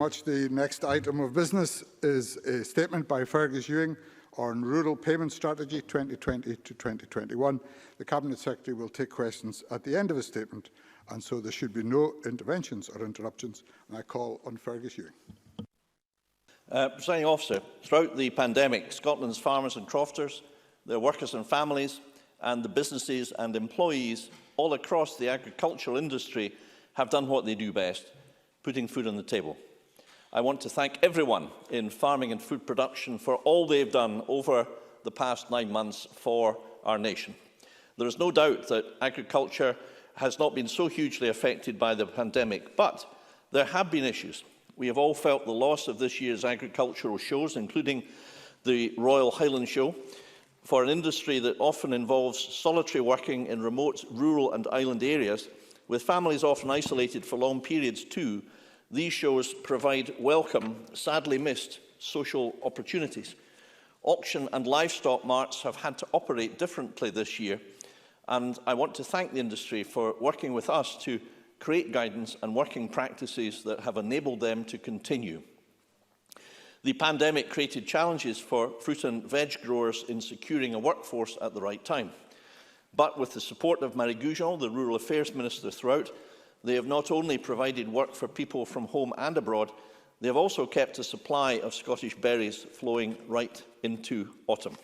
The next item of business is a statement by Fergus Ewing on Rural Payment Strategy 2020 to 2021. The Cabinet Secretary will take questions at the end of his statement, and so there should be no interventions or interruptions. And I call on Fergus Ewing. Presiding Officer, throughout the pandemic, Scotland's farmers and crofters, their workers and families, and the businesses and employees all across the agricultural industry have done what they do best, putting food on the table. I want to thank everyone in farming and food production for all they've done over the past 9 months for our nation. There is no doubt that agriculture has not been so hugely affected by the pandemic, but there have been issues. We have all felt the loss of this year's agricultural shows, including the Royal Highland Show. For an industry that often involves solitary working in remote rural and island areas, with families often isolated for long periods too, these shows provide welcome, sadly missed, social opportunities. Auction and livestock marts have had to operate differently this year, and I want to thank the industry for working with us to create guidance and working practices that have enabled them to continue. The pandemic created challenges for fruit and veg growers in securing a workforce at the right time. But with the support of Marie Gougeon, the Rural Affairs Minister throughout, they have not only provided work for people from home and abroad, they have also kept a supply of Scottish berries flowing right into autumn.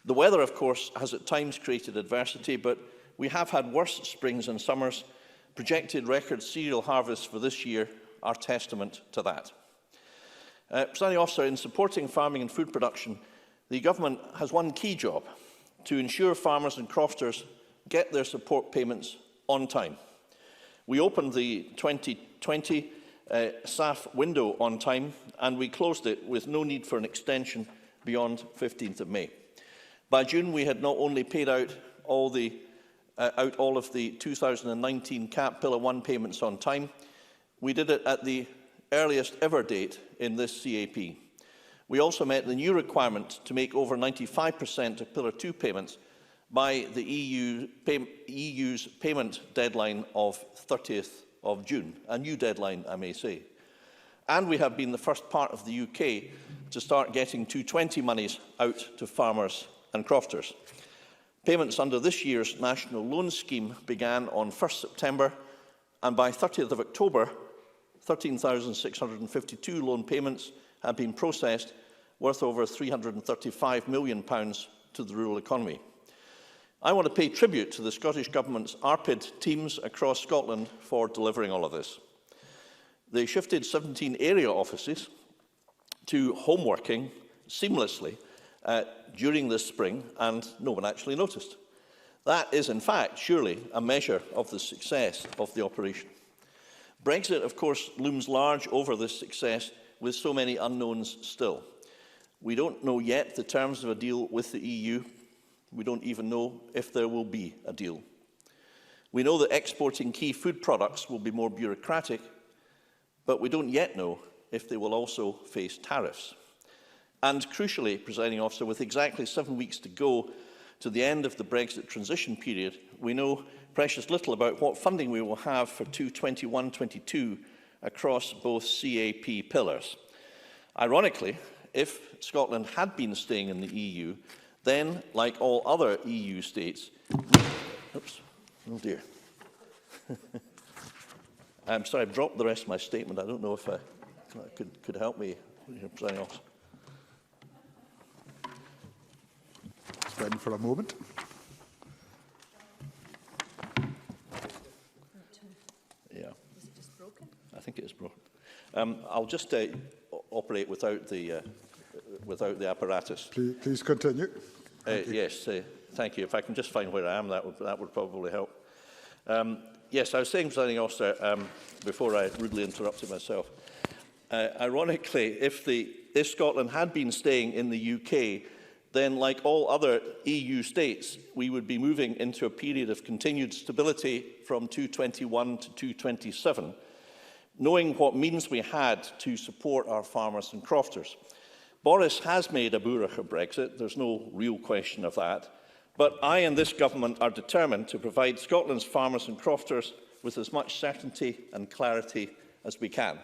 The weather, of course, has at times created adversity, but we have had worse springs and summers. Projected record cereal harvests for this year are testament to that. Presiding Officer, in supporting farming and food production, the Government has one key job: to ensure farmers and crofters get their support payments on time. We opened the 2020 SAF window on time, and we closed it with no need for an extension beyond 15th of May. By June, we had not only paid out all of the 2019 CAP Pillar 1 payments on time, we did it at the earliest ever date in this CAP. We also met the new requirement to make over 95% of Pillar 2 payments by the EU's payment deadline of 30th of June, a new deadline, I may say. And we have been the first part of the UK to start getting 220 monies out to farmers and crofters. Payments under this year's National Loan Scheme began on 1st September, and by 30th of October, 13,652 loan payments have been processed, worth over £335 million to the rural economy. I want to pay tribute to the Scottish Government's ARPID teams across Scotland for delivering all of this. They shifted 17 area offices to home working seamlessly during this spring, and no one actually noticed. That is, in fact, surely a measure of the success of the operation. Brexit, of course, looms large over this success, with so many unknowns still. We don't know yet the terms of a deal with the EU. We don't even know if there will be a deal. We know that exporting key food products will be more bureaucratic, but we don't yet know if they will also face tariffs. And crucially, Presiding Officer, with exactly 7 weeks to go to the end of the Brexit transition period, we know precious little about what funding we will have for 2021-22 across both CAP pillars. Ironically, if Scotland had been staying in the EU, then, like all other EU states, oops, oh dear. I'm sorry, I've dropped the rest of my statement. I don't know if could help me, Presiding Officer. Stand for a moment. Yeah. Is it just broken? I think it is broken. I'll just operate without the apparatus. Please continue. Yes, thank you. If I can just find where I am, that would probably help. Yes, I was saying, Presiding Officer, before I rudely interrupted myself. Ironically, if Scotland had been staying in the UK, then, like all other EU states, we would be moving into a period of continued stability from 2021 to 2027, knowing what means we had to support our farmers and crofters. Boris has made a boorach of Brexit, there's no real question of that, but I and this government are determined to provide Scotland's farmers and crofters with as much certainty and clarity as we can.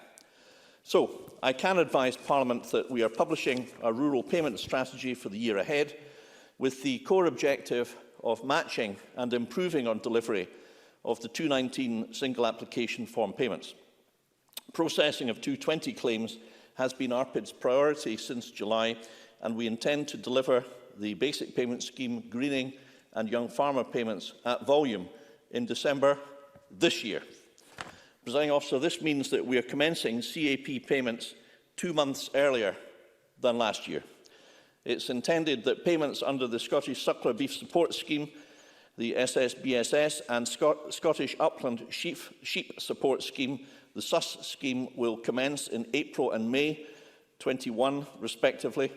So, I can advise Parliament that we are publishing a rural payment strategy for the year ahead, with the core objective of matching and improving on delivery of the 219 single application form payments. Processing of 220 claims has been ARPID's priority since July, and we intend to deliver the basic payment scheme, greening and young farmer payments at volume in December this year. Presiding Officer, this means that we are commencing CAP payments 2 months earlier than last year. It's intended that payments under the Scottish Suckler Beef Support Scheme, the SSBSS, and Scottish Upland Sheep Support Scheme, the SUS scheme, will commence in April and May 21, respectively.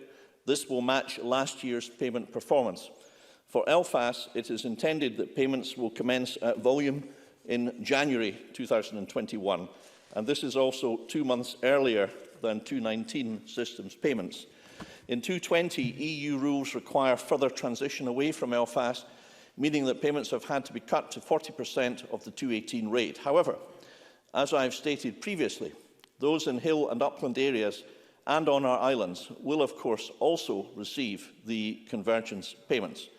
This will match last year's payment performance. For ELFAS, it is intended that payments will commence at volume in January 2021, and this is also 2 months earlier than 219 systems payments. In 220, EU rules require further transition away from ELFAS, meaning that payments have had to be cut to 40% of the 218 rate. However, as I have stated previously, those in hill and upland areas and on our islands will, of course, also receive the convergence payments.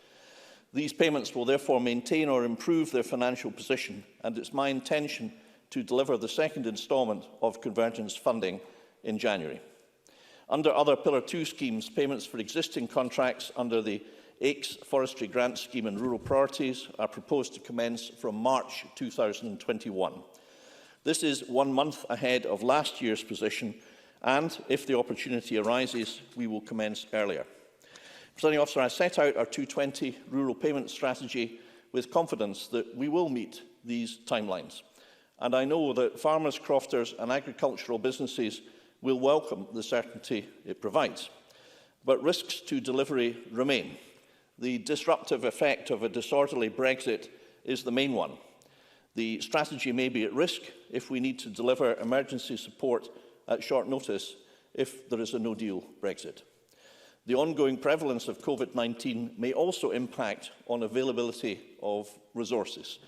These payments will therefore maintain or improve their financial position, and it's my intention to deliver the second instalment of convergence funding in January. Under other Pillar 2 schemes, payments for existing contracts under the AICS Forestry Grant Scheme and Rural Priorities are proposed to commence from March 2021. This is 1 month ahead of last year's position, and if the opportunity arises, we will commence earlier. Presiding Officer, I set out our 220 rural payment strategy with confidence that we will meet these timelines. And I know that farmers, crofters and agricultural businesses will welcome the certainty it provides. But risks to delivery remain. The disruptive effect of a disorderly Brexit is the main one. The strategy may be at risk if we need to deliver emergency support at short notice if there is a no-deal Brexit. The ongoing prevalence of COVID-19 may also impact on availability of resources.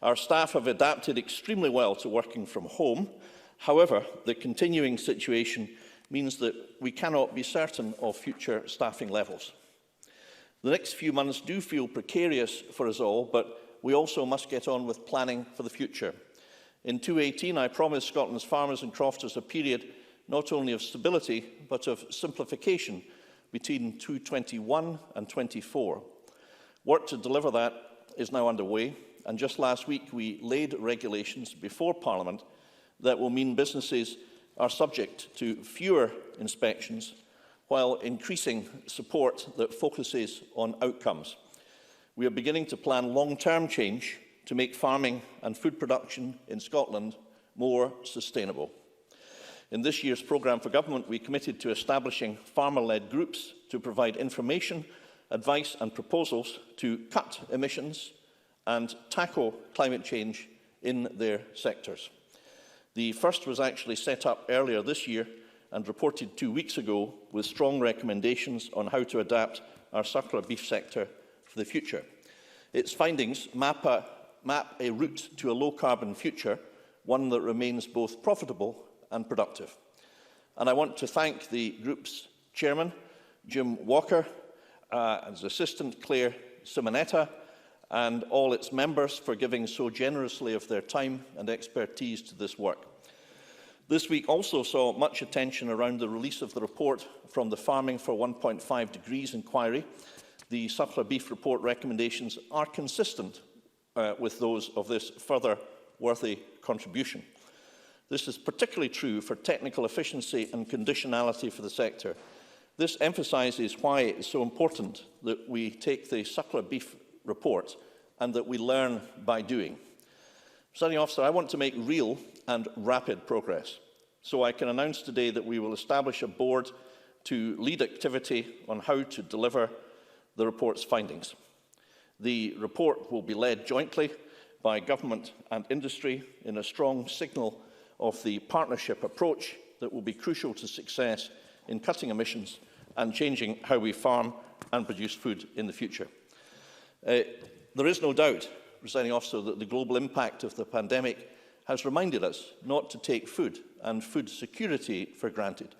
Our staff have adapted extremely well to working from home. However, the continuing situation means that we cannot be certain of future staffing levels. The next few months do feel precarious for us all, but we also must get on with planning for the future. In 2018, I promised Scotland's farmers and crofters a period not only of stability, but of simplification between 2021 and 24. Work to deliver that is now underway, and just last week we laid regulations before Parliament that will mean businesses are subject to fewer inspections while increasing support that focuses on outcomes. We are beginning to plan long-term change to make farming and food production in Scotland more sustainable. In this year's programme for government, we committed to establishing farmer-led groups to provide information, advice and proposals to cut emissions and tackle climate change in their sectors. The first was actually set up earlier this year and reported 2 weeks ago with strong recommendations on how to adapt our suckler beef sector for the future. Its findings map a route to a low-carbon future, one that remains both profitable and productive. And I want to thank the group's chairman, Jim Walker, and his assistant, Claire Simonetta, and all its members for giving so generously of their time and expertise to this work. This week also saw much attention around the release of the report from the Farming for 1.5 Degrees inquiry. The Suckler Beef Report recommendations are consistent with those of this further worthy contribution. This is particularly true for technical efficiency and conditionality for the sector. This emphasises why it is so important that we take the Suckler Beef Report and that we learn by doing. Presiding Officer, I want to make real and rapid progress. So I can announce today that we will establish a board to lead activity on how to deliver the report's findings. The report will be led jointly by government and industry in a strong signal of the partnership approach that will be crucial to success in cutting emissions and changing how we farm and produce food in the future. There is no doubt, Presiding Officer, that the global impact of the pandemic has reminded us not to take food and food security for granted.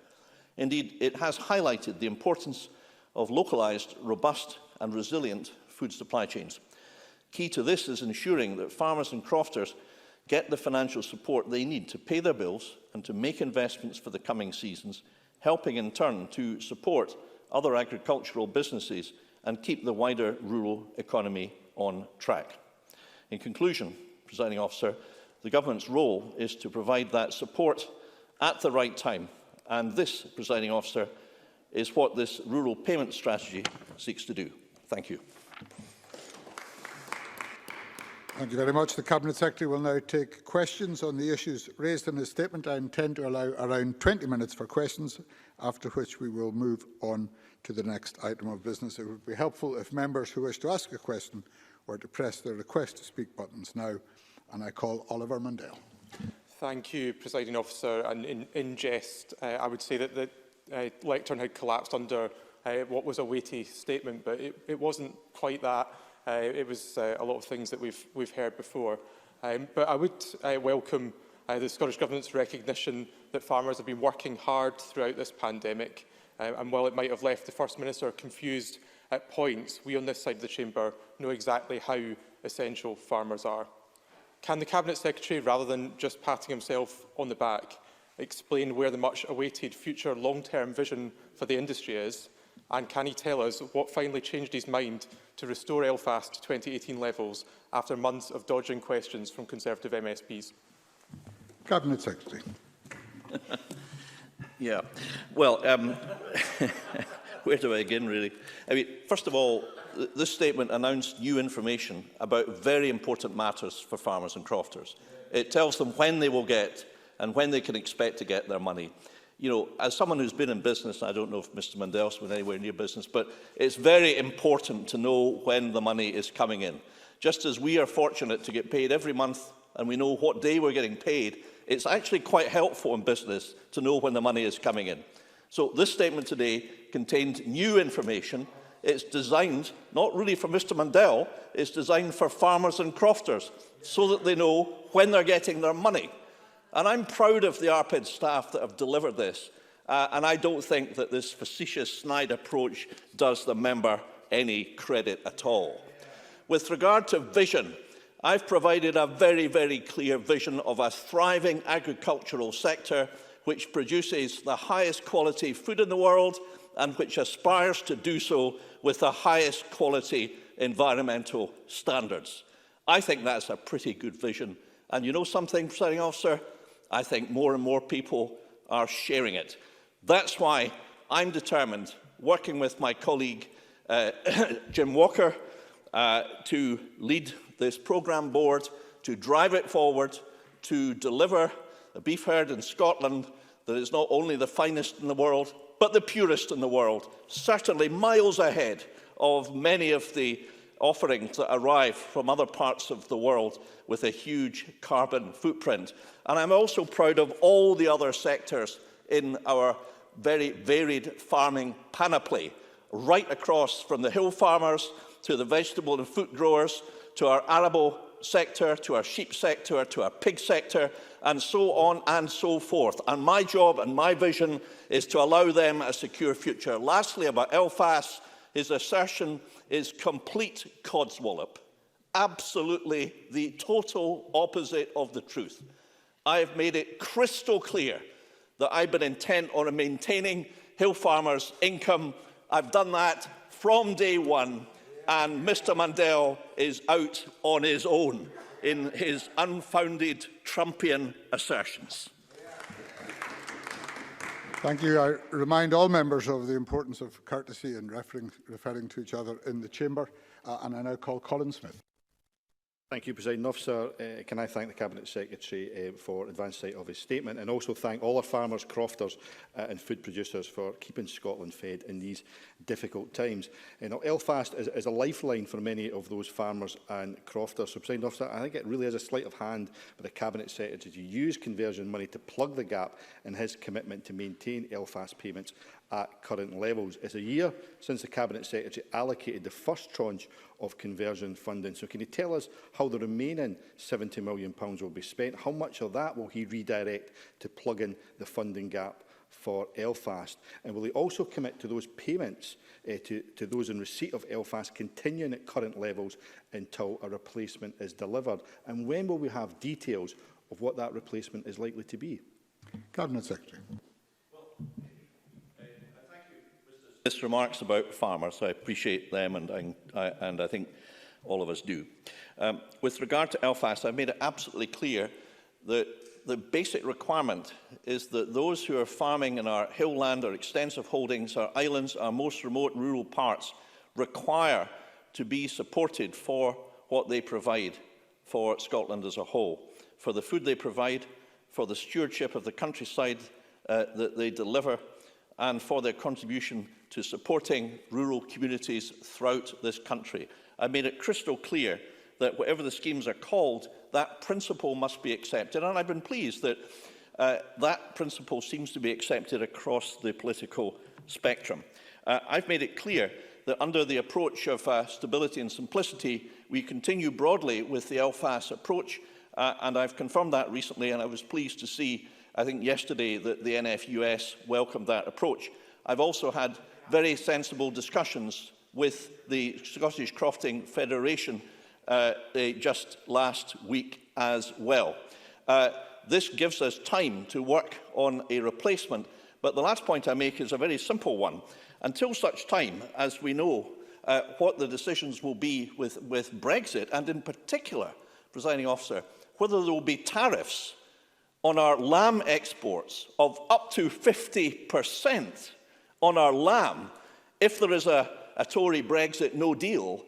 Indeed, it has highlighted the importance of localised, robust and resilient food supply chains. Key to this is ensuring that farmers and crofters get the financial support they need to pay their bills and to make investments for the coming seasons, helping in turn to support other agricultural businesses and keep the wider rural economy on track. In conclusion, Presiding Officer, the Government's role is to provide that support at the right time, and this, Presiding Officer, is what this rural payment strategy seeks to do. Thank you. Thank you very much. The Cabinet Secretary will now take questions on the issues raised in his statement. I intend to allow around 20 minutes for questions, after which we will move on to the next item of business. It would be helpful if members who wish to ask a question were to press the request to speak buttons now, and I call Oliver Mundell. Thank you, Presiding Officer. And in jest, I would say that the lectern had collapsed under what was a weighty statement, but it wasn't quite that. It was a lot of things that we've heard before. But I would welcome the Scottish Government's recognition that farmers have been working hard throughout this pandemic. And while it might have left the First Minister confused at points, we on this side of the chamber know exactly how essential farmers are. Can the Cabinet Secretary, rather than just patting himself on the back, explain where the much-awaited future long-term vision for the industry is? And can he tell us what finally changed his mind to restore ELFAS to 2018 levels after months of dodging questions from Conservative MSPs? Cabinet Secretary. Yeah, well, where do I begin, really? I mean, first of all, this statement announced new information about very important matters for farmers and crofters. It tells them when they will get and when they can expect to get their money. You know, as someone who's been in business, I don't know if Mr Mundell's been anywhere near business, but it's very important to know when the money is coming in. Just as we are fortunate to get paid every month and we know what day we're getting paid, it's actually quite helpful in business to know when the money is coming in. So this statement today contained new information. It's designed, not really for Mr Mundell, it's designed for farmers and crofters so that they know when they're getting their money. And I'm proud of the ARPID staff that have delivered this. And I don't think that this facetious, snide approach does the member any credit at all. With regard to vision, I've provided a very, very clear vision of a thriving agricultural sector which produces the highest quality food in the world and which aspires to do so with the highest quality environmental standards. I think that's a pretty good vision. And you know something, Presiding Officer? I think more and more people are sharing it. That's why I'm determined, working with my colleague Jim Walker, to lead this programme board, to drive it forward, to deliver a beef herd in Scotland that is not only the finest in the world, but the purest in the world, certainly miles ahead of many of the offerings that arrive from other parts of the world with a huge carbon footprint. And I'm also proud of all the other sectors in our very varied farming panoply, right across from the hill farmers to the vegetable and fruit growers, to our arable sector, to our sheep sector, to our pig sector, and so on and so forth. And my job and my vision is to allow them a secure future. Lastly, about ELFAS, his assertion is complete codswallop. Absolutely the total opposite of the truth. I have made it crystal clear that I've been intent on maintaining hill farmers' income. I've done that from day one, and Mr Mundell is out on his own in his unfounded Trumpian assertions. Thank you. I remind all members of the importance of courtesy and referring to each other in the chamber. And I now call Colin Smith. Thank you, Presiding Officer. Can I thank the Cabinet Secretary for advance sight of his statement, and also thank all our farmers, crofters and food producers for keeping Scotland fed in these difficult times. ELFAS is a lifeline for many of those farmers and crofters. So, Presiding Officer, I think it really is a sleight of hand by the Cabinet Secretary to use conversion money to plug the gap in his commitment to maintain ELFAS payments at current levels. It's a year since the Cabinet Secretary allocated the first tranche of conversion funding. So can you tell us how the remaining £70 million will be spent. How much of that will he redirect to plug in the funding gap for LFAST? And will he also commit to those payments to those in receipt of LFAST continuing at current levels until a replacement is delivered? And when will we have details of what that replacement is likely to be? Cabinet Secretary. His remarks about farmers, I appreciate them, and I think all of us do. With regard to LFAST, I've made it absolutely clear that the basic requirement is that those who are farming in our hill land, our extensive holdings, our islands, our most remote rural parts, require to be supported for what they provide for Scotland as a whole, for the food they provide, for the stewardship of the countryside that they deliver, and for their contribution to supporting rural communities throughout this country. I made it crystal clear that whatever the schemes are called, that principle must be accepted. And I've been pleased that that principle seems to be accepted across the political spectrum. I've made it clear that under the approach of stability and simplicity, we continue broadly with the LFAS approach, and I've confirmed that recently, and I was pleased to see, I think yesterday, that the NFUS welcomed that approach. I've also had very sensible discussions with the Scottish Crofting Federation just last week as well. This gives us time to work on a replacement, but the last point I make is a very simple one. Until such time as we know what the decisions will be with Brexit, and in particular, Presiding Officer, whether there will be tariffs on our lamb exports of up to 50% on our lamb, if there is a Tory Brexit no deal,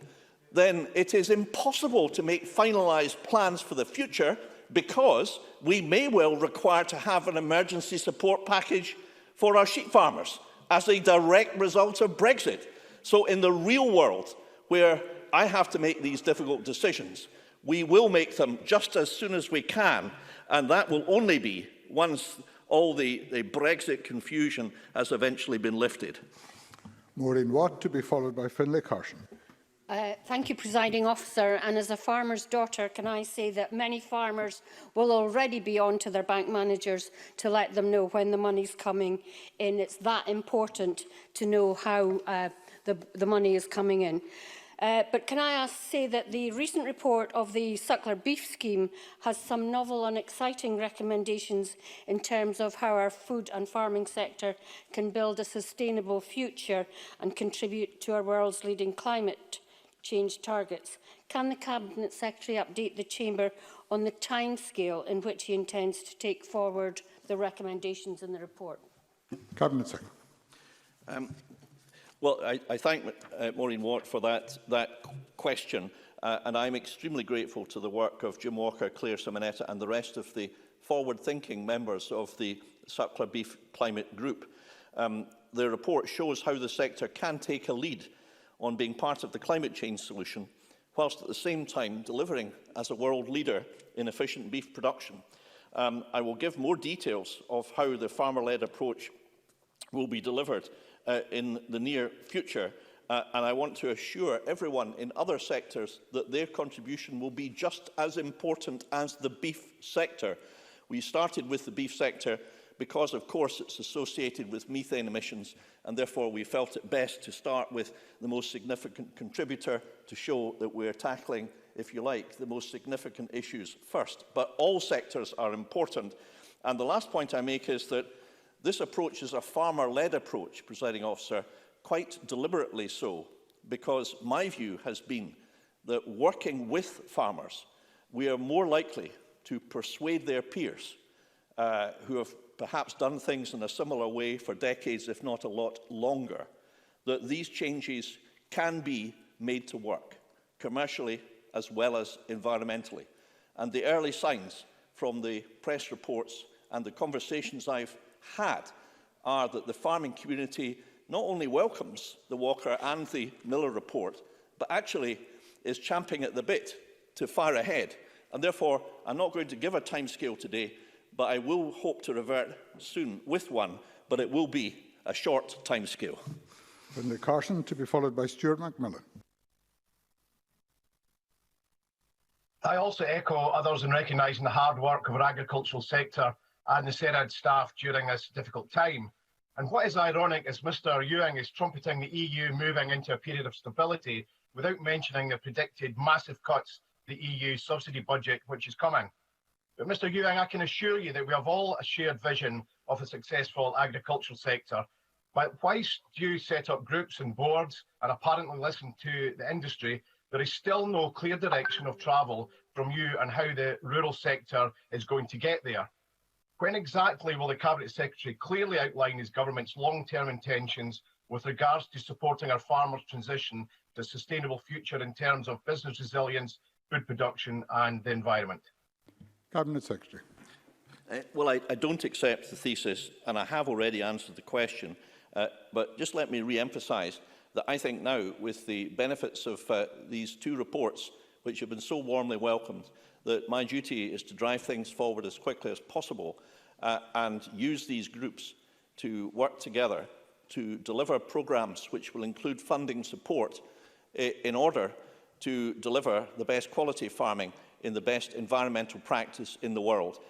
then it is impossible to make finalised plans for the future, because we may well require to have an emergency support package for our sheep farmers as a direct result of Brexit. So in the real world, where I have to make these difficult decisions, we will make them just as soon as we can, and that will only be once all the Brexit confusion has eventually been lifted. Maureen Watt, to be followed by Finlay Carson. Thank you, Presiding Officer. And as a farmer's daughter, can I say that many farmers will already be on to their bank managers to let them know when the money's coming in. It's that important to know how the money is coming in. But can I say that the recent report of the Suckler Beef Scheme has some novel and exciting recommendations in terms of how our food and farming sector can build a sustainable future and contribute to our world's leading climate change targets. Can the Cabinet Secretary update the Chamber on the timescale in which he intends to take forward the recommendations in the report? Cabinet Secretary. Well, I thank Maureen Watt for that question, and I'm extremely grateful to the work of Jim Walker, Claire Simonetta and the rest of the forward-thinking members of the Suckler Beef Climate Group. The report shows how the sector can take a lead on being part of the climate change solution, whilst at the same time delivering as a world leader in efficient beef production. I will give more details of how the farmer-led approach will be delivered in the near future, and I want to assure everyone in other sectors that their contribution will be just as important as the beef sector. We started with the beef sector because, of course, it's associated with methane emissions, and therefore we felt it best to start with the most significant contributor to show that we're tackling, if you like, the most significant issues first. But all sectors are important. And the last point I make is that this approach is a farmer-led approach, Presiding Officer, quite deliberately so, because my view has been that working with farmers, we are more likely to persuade their peers who have perhaps done things in a similar way for decades, if not a lot longer, that these changes can be made to work, commercially as well as environmentally. And the early signs from the press reports and the conversations I've had are that the farming community not only welcomes the Walker and the Miller report, but actually is champing at the bit to fire ahead. And therefore, I'm not going to give a timescale today, but I will hope to revert soon with one, but it will be a short timescale. Finlay Carson, to be followed by Stuart McMillan. I also echo others in recognising the hard work of our agricultural sector and the SERAD staff during this difficult time. And what is ironic is Mr Ewing is trumpeting the EU moving into a period of stability without mentioning the predicted massive cuts to the EU subsidy budget which is coming. But Mr Ewing, I can assure you that we have all a shared vision of a successful agricultural sector. But whilst you set up groups and boards and apparently listen to the industry, there is still no clear direction of travel from you on how the rural sector is going to get there. When exactly will the Cabinet Secretary clearly outline his government's long-term intentions with regards to supporting our farmers' transition to a sustainable future in terms of business resilience, food production and the environment? Cabinet Secretary. Well, I don't accept the thesis, and I have already answered the question, but just let me re-emphasise that I think now, with the benefits of these two reports, which have been so warmly welcomed, that my duty is to drive things forward as quickly as possible and use these groups to work together to deliver programmes which will include funding support in order to deliver the best quality farming in the best environmental practice in the world.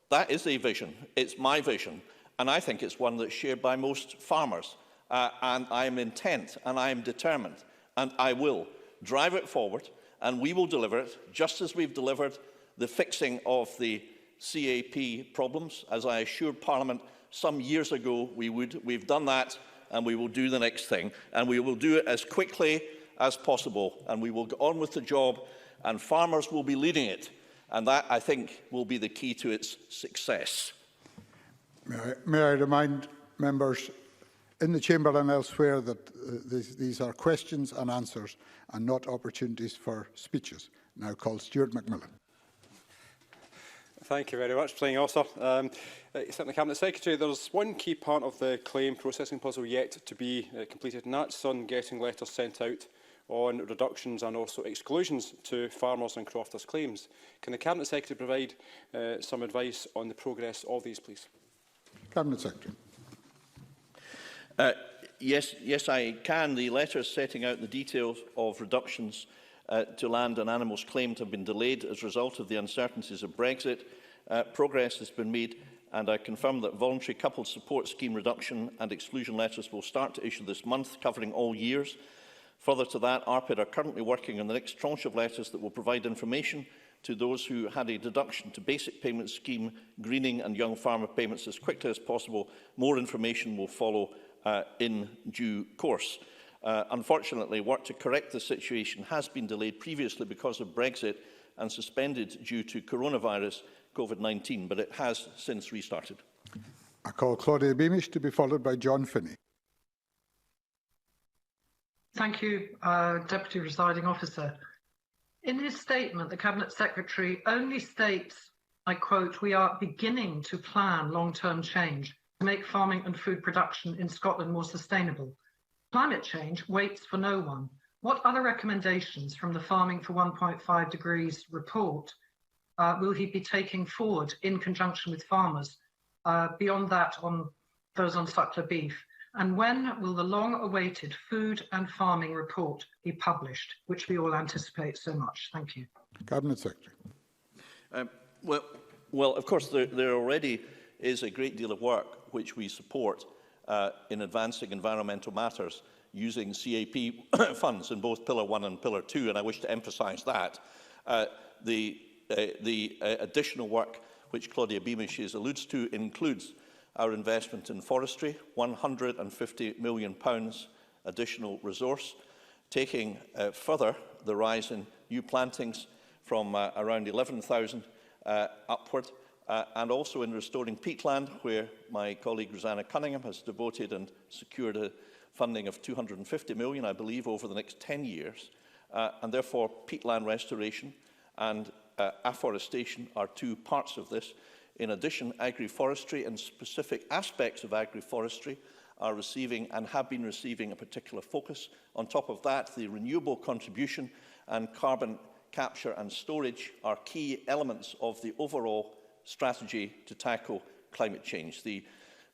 That is a vision. It's my vision, and I think it's one that's shared by most farmers. And I am intent and I am determined, and I will drive it forward, and we will deliver it, just as we've delivered the fixing of the CAP problems, as I assured Parliament some years ago we would. We've done that, and we will do the next thing, and we will do it as quickly as possible, and we will get on with the job, and farmers will be leading it, and that, I think, will be the key to its success. May I remind members in the chamber and elsewhere that these are questions and answers and not opportunities for speeches. Now call Stuart McMillan. Thank you very much, Presiding Officer. Certainly, Cabinet Secretary, there's one key part of the claim processing puzzle yet to be completed, and that's on getting letters sent out on reductions and also exclusions to farmers and crofters' claims. Can the Cabinet Secretary provide some advice on the progress of these, please? Cabinet Secretary. Yes, I can. The letters setting out the details of reductions to land and animals claimed have been delayed as a result of the uncertainties of Brexit. Progress has been made, and I confirm that voluntary coupled support scheme reduction and exclusion letters will start to issue this month, covering all years. Further to that, ARPID are currently working on the next tranche of letters that will provide information to those who had a deduction to basic payment scheme, greening and young farmer payments as quickly as possible. More information will follow in due course. Unfortunately, work to correct the situation has been delayed previously because of Brexit and suspended due to coronavirus COVID-19, but it has since restarted. I call Claudia Beamish to be followed by John Finney. Thank you, Deputy Presiding Officer. In his statement, the Cabinet Secretary only states, I quote, "We are beginning to plan long-term change to make farming and food production in Scotland more sustainable. Climate change waits for no one. What other recommendations from the Farming for 1.5 Degrees report will he be taking forward in conjunction with farmers beyond that on those on suckler beef? And when will the long-awaited food and farming report be published, which we all anticipate so much? Thank you. Cabinet Secretary. Well, of course, there already is a great deal of work which we support in advancing environmental matters using CAP funds in both Pillar 1 and Pillar 2, and I wish to emphasise that. The additional work which Claudia Beamish alludes to includes our investment in forestry, £150 million additional resource, taking further the rise in new plantings from around 11,000 upward, and also in restoring peatland, where my colleague Rosanna Cunningham has devoted and secured a funding of £250 million, I believe, over the next 10 years. And therefore, peatland restoration and afforestation are two parts of this. In addition, agroforestry and specific aspects of agroforestry are receiving and have been receiving a particular focus. On top of that, the renewable contribution and carbon capture and storage are key elements of the overall strategy to tackle climate change. The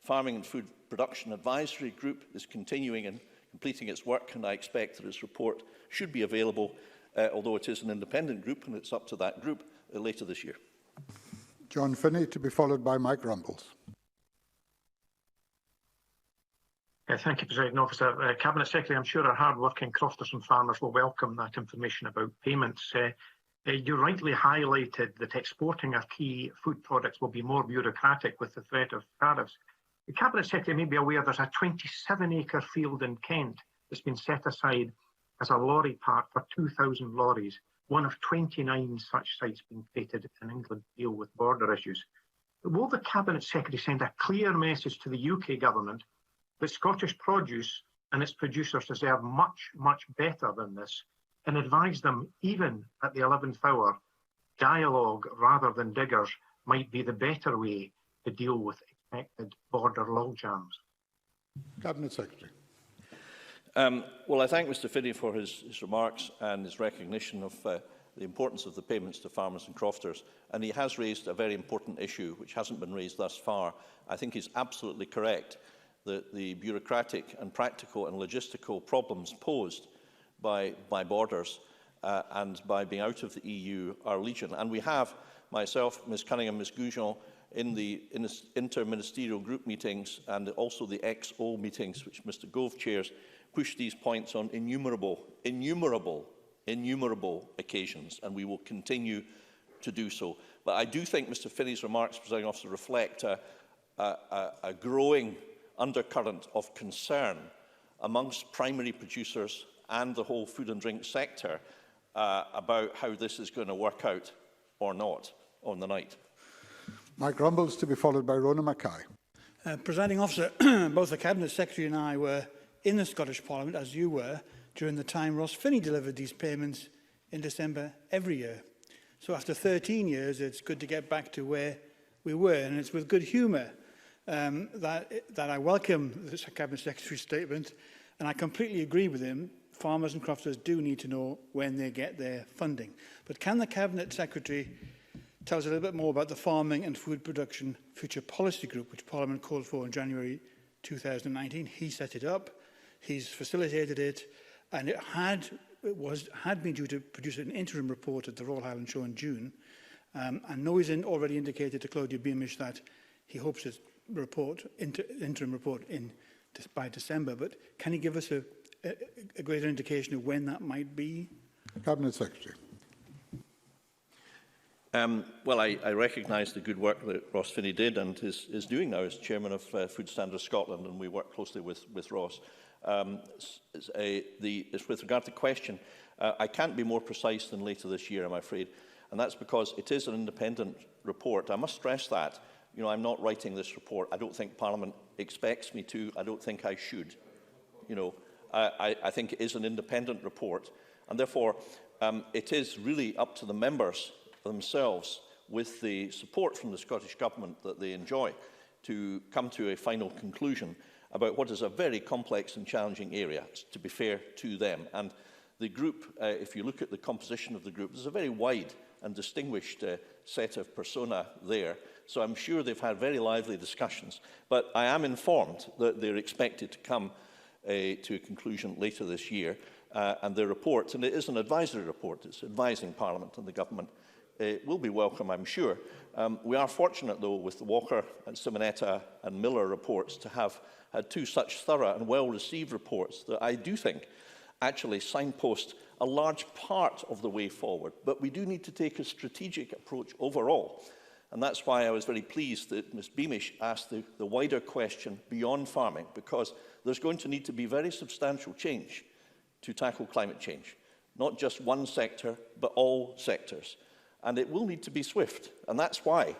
Farming and Food Production Advisory Group is continuing and completing its work, and I expect that its report should be available although it is an independent group, and it's up to that group later this year. John Finney, to be followed by Mike Rumbles. Thank you, Presiding Officer. Cabinet Secretary, I'm sure our hard-working crofters and farmers will welcome that information about payments. You rightly highlighted that exporting our key food products will be more bureaucratic with the threat of tariffs. The Cabinet Secretary may be aware there's a 27-acre field in Kent that's been set aside as a lorry park for 2,000 lorries, one of 29 such sites being created in England to deal with border issues. Will the Cabinet Secretary send a clear message to the UK Government that Scottish produce and its producers deserve much, much better than this, and advise them, even at the 11th hour, dialogue rather than diggers might be the better way to deal with expected border logjams? Cabinet Secretary. Well, I thank Mr Finney for his remarks and his recognition of the importance of the payments to farmers and crofters. And he has raised a very important issue which hasn't been raised thus far. I think he's absolutely correct that the bureaucratic and practical and logistical problems posed by borders and by being out of the EU are legion. And we have, myself, Ms Cunningham, Ms Goujon, in the interministerial group meetings and also the XO meetings, which Mr Gove chairs, pushed these points on innumerable occasions, and we will continue to do so. But I do think Mr Finney's remarks, Presiding Officer, reflect a growing undercurrent of concern amongst primary producers and the whole food and drink sector about how this is going to work out or not on the night. Mike Rumbles, to be followed by Rona Mackay. Presiding Officer, both the Cabinet Secretary and I were in the Scottish Parliament, as you were, during the time Ross Finney delivered these payments in December every year. So after 13 years, it's good to get back to where we were, and it's with good humour that I welcome the Cabinet Secretary's statement, and I completely agree with him. Farmers and crofters do need to know when they get their funding. But can the Cabinet Secretary tell us a little bit more about the Farming and Food Production Future Policy Group, which Parliament called for in January 2019? He set it up, he's facilitated it, and it had been due to produce an interim report at the Royal Highland Show in June. I know he's already indicated to Claudia Beamish that he hopes his interim report by December, but can he give us a greater indication of when that might be? Cabinet Secretary. Well, I recognise the good work that Ross Finney did and is doing now as Chairman of Food Standards Scotland, and we work closely with Ross. With regard to the question, I can't be more precise than later this year, I'm afraid, and that's because it is an independent report. I must stress that. You know, I'm not writing this report. I don't think Parliament expects me to. I don't think I should. You know, I think it is an independent report, and therefore it is really up to the members themselves, with the support from the Scottish Government that they enjoy, to come to a final conclusion about what is a very complex and challenging area, to be fair to them. And the group, if you look at the composition of the group, there's a very wide and distinguished set of persona there. So I'm sure they've had very lively discussions. But I am informed that they're expected to come to a conclusion later this year. And their report, and it is an advisory report, it's advising Parliament and the Government, will be welcome, I'm sure. We are fortunate, though, with the Walker and Simonetta and Miller reports to have had two such thorough and well-received reports that I do think actually signpost a large part of the way forward. But we do need to take a strategic approach overall. And that's why I was very pleased that Ms Beamish asked the wider question beyond farming, because there's going to need to be very substantial change to tackle climate change. Not just one sector, but all sectors. And it will need to be swift. And that's why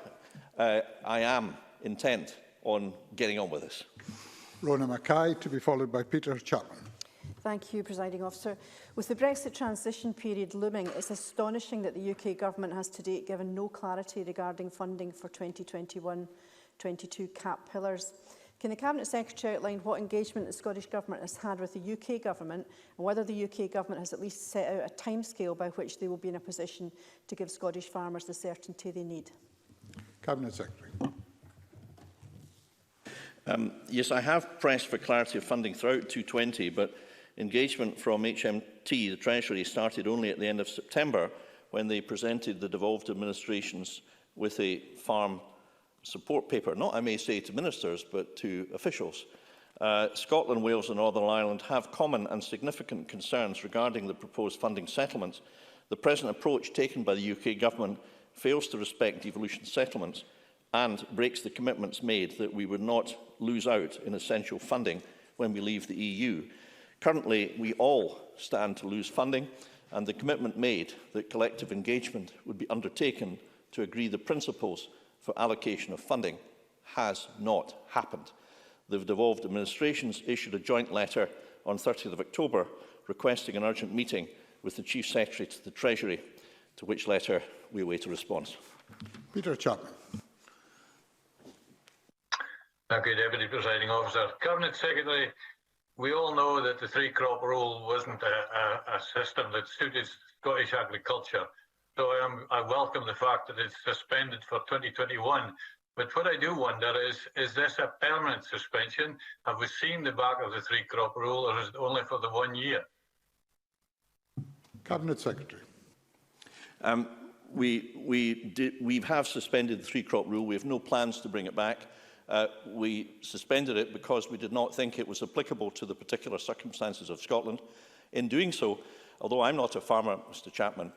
I am intent on getting on with this. Rona Mackay, to be followed by Peter Chapman. Thank you, Presiding Officer. With the Brexit transition period looming, it's astonishing that the UK Government has to date given no clarity regarding funding for 2021-22 CAP pillars. Can the Cabinet Secretary outline what engagement the Scottish Government has had with the UK Government, and whether the UK Government has at least set out a timescale by which they will be in a position to give Scottish farmers the certainty they need? Cabinet Secretary. Yes, I have pressed for clarity of funding throughout 220, but Engagement from HMT, the Treasury, started only at the end of September when they presented the devolved administrations with a farm support paper, not, I may say, to ministers, but to officials. Scotland, Wales and Northern Ireland have common and significant concerns regarding the proposed funding settlements. The present approach taken by the UK Government fails to respect devolution settlements and breaks the commitments made that we would not lose out in essential funding when we leave the EU. Currently, we all stand to lose funding, and the commitment made that collective engagement would be undertaken to agree the principles for allocation of funding has not happened. The devolved administrations issued a joint letter on 30th of October requesting an urgent meeting with the Chief Secretary to the Treasury, to which letter we await a response. Peter Chapman. Thank you, Deputy Presiding Officer. Cabinet Secretary, we all know that the three-crop rule wasn't a system that suited Scottish agriculture. So I welcome the fact that it's suspended for 2021. But what I do wonder is this a permanent suspension? Have we seen the back of the three-crop rule, or is it only for the 1 year? Cabinet Secretary. We have suspended the three-crop rule. We have no plans to bring it back. We suspended it because we did not think it was applicable to the particular circumstances of Scotland. In doing so, although I'm not a farmer, Mr Chapman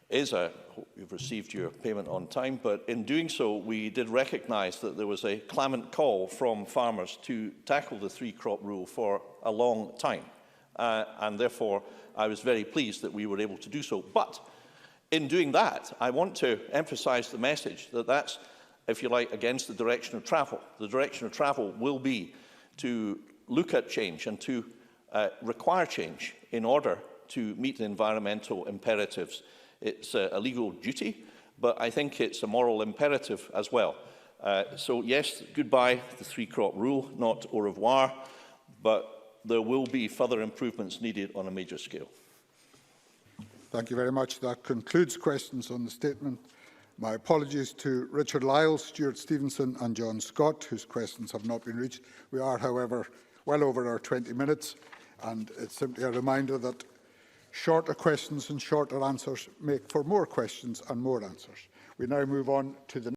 is a, hope you've received your payment on time, but in doing so, we did recognise that there was a clamant call from farmers to tackle the three-crop rule for a long time. And therefore, I was very pleased that we were able to do so. But in doing that, I want to emphasise the message that that's, if you like, against the direction of travel. The direction of travel will be to look at change and to require change in order to meet the environmental imperatives. It's a legal duty, but I think it's a moral imperative as well. So yes, goodbye the three-crop rule, not au revoir, but there will be further improvements needed on a major scale. Thank you very much. That concludes questions on the statement. My apologies to Richard Lyle, Stuart Stevenson and John Scott, whose questions have not been reached. We are, however, well over our 20 minutes, and it's simply a reminder that shorter questions and shorter answers make for more questions and more answers. We now move on to the